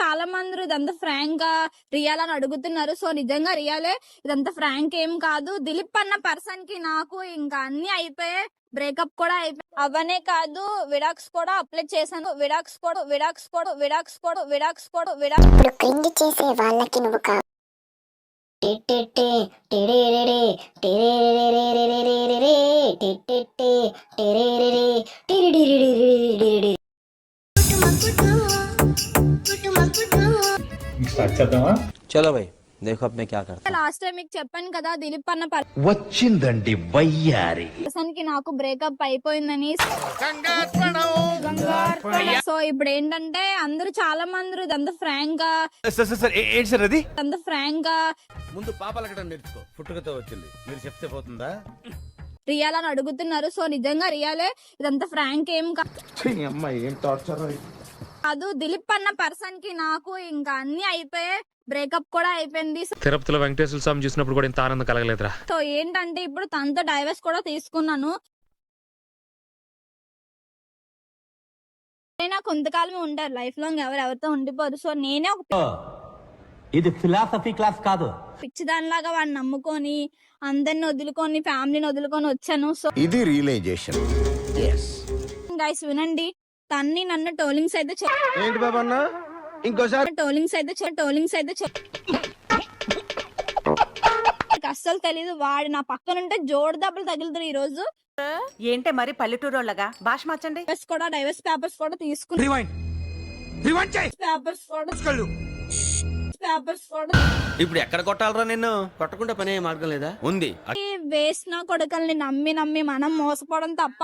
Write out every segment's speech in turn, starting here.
చాలా మంది ఇదంతా ఫ్రాంక్ గా రియల్ అని అడుగుతున్నారు. సో నిజంగా రియాలే, ఇదంతా ఫ్రాంక్ ఏం కాదు. దిలీప్ అన్న పర్సన్ కి నాకు ఇంకా అన్ని అయిపోయాయి, బ్రేకప్ కూడా అయిపోయి. అవనే కాదు, విడాక్స్ కూడా అప్లై చేశాను. ఇప్పుడు క్రింజ్ చేసే వాళ్ళకి నువ్వు కా స్టార్ట్ చేద్దామా? चलो भाई देखो अब मैं क्या करता हूँ। లాస్ట్ టైం మీకు చెప్పాను కదా, దిలీప్ అన్న వచ్చిందండి వయ్యారి. పర్సన్ కి నాకు బ్రేకప్ అయిపోయిందని. సో ఇప్పుడు ఏంటంటే అందరూ చాలా మంది ఇదంతా ఫ్రాంక్ గా ఏంటి సార్ అది? ఇదంతా ఫ్రాంక్ గా ముందు పాపలకడం నేర్చుకో. పుట్టుకతో వచ్చింది, మీరు చెప్తే పోతుందా? రియల్ అని అడుగుతున్నారు. సో నిజంగా రియాలే, ఇదంతా ఫ్రాంక్ ఏం కాదు. దిలీప్ అన్న పర్సన్ కి నాకు ఇంకా అన్ని అయిపోయాయి, బ్రేకప్ కూడా అయిపోయింది. తిరుపతిలో వెంకటేశ్వర స్వామి చూసినప్పుడు కూడా ఇంత ఆనందం కలగలేదురా. సో ఏంటంటే ఇప్పుడు తనతో డైవర్స్ కూడా తీసుకున్నాను. నాకు కొంతకాలమే ఉంటారు, లైఫ్ లాంగ్ ఎవరితో ఉండిపోరు. సో నేనే ఒక ఇది ఫిలాసఫీ క్లాస్ కాదు, పిచ్చిదానిలాగా వాడిని నమ్ముకొని అందరిని వదులుకొని ఫ్యామిలీని వదులుకొని వచ్చాను. సో ఇది రియలైజేషన్. గైస్ వినండి, తన్ని నన్ను టోలింగ్స్ అయితే ఏంటి బాబన్న ఇంకోసారి టోలింగ్స్ అయితే అస్సలు తెలీదు. వాడు నా పక్కనుంటే జోడు దెబ్బలు తగులుతారు. ఈ రోజు ఏంటే మరి పల్లెటూరులాగా భాష మార్చండి. డైవర్స్ పేపర్స్ కూడా తీసుకుని పేపర్స్ కూడా ఇప్పుడు ఎక్కడ కొట్టాలరా నిన్ను? కొట్టకుండా పనే మార్గం లేదా? ఉంది. వేసిన కొడుకల్ని నమ్మి నమ్మి మనం మోసపోవడం తప్ప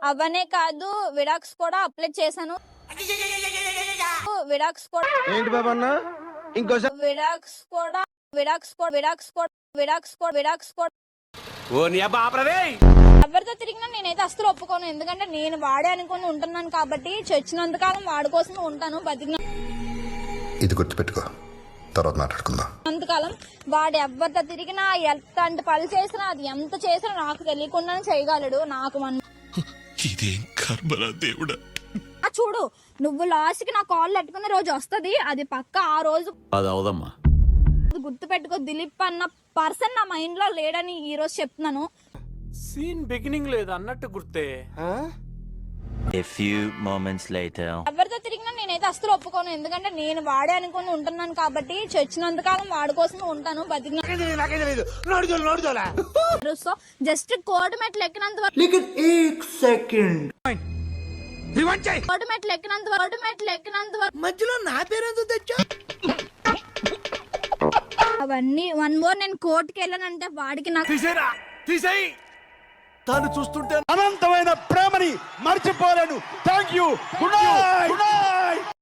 అవనే కాదు, విడాక్స్ కూడా అప్లై చేశాను. విడాక్స్ కూడా ఏంటి బాబన్న ఇంకోసారి ఎవరితో తిరిగినా నేనైతే అసలు ఒప్పుకోను. ఎందుకంటే నేను వాడే అనుకుని ఉంటున్నాను కాబట్టి, చచ్చినంతకాలం వాడి కోసం ఉంటాను. బతికిన ఇది గుర్తుపెట్టుకో, తర్వాత మాట్లాడుకుందాం. అంతకాలం వాడు ఎవరితో తిరిగినా ఎలాంటి పని చేసినా, అది ఎంత చేసినా నాకు తెలియకుండానే చేయగలడు. నాకు ఇదేం కర్మరా దేవుడా. చూడు, నువ్వు లాస్ట్ కి నా కాల్ పెట్టుకునే రోజు వస్తది, అది పక్క. ఆ రోజు అది అవదమ్మా, గుర్తు పెట్టుకో. దిలీప్ అన్న పర్సన్ నా మైండ్ లో లేడని ఈ రోజు చెప్తున్నాను. సీన్ బిగినింగ్ లేదు అన్నట్టు గుర్తే. A few moments later. ఎవరితో తిరిగినా నేనైతే అసలు ఒప్పుకోను. ఎందుకంటే నేను వాడే అనుకుని ఉంటున్నాను కాబట్టి, చచ్చినంతకాలం వాడి కోసం ఉంటాను. బతికిన సో జస్ట్ కోర్టు మెట్లు ఎక్కినంత వరకు కోర్టు మెట్లు ఎక్కినంత వరకు మధ్యలో నా పేరు ఎందుకు తెచ్చా? అవన్నీ వన్ మోర్. నేను కోర్టుకి వెళ్ళానంటే వాడికి నాకు తీసేయి. తాను చూస్తుంటే అనంతమైన ప్రేమని మర్చిపోలేను. Thank you. Good night.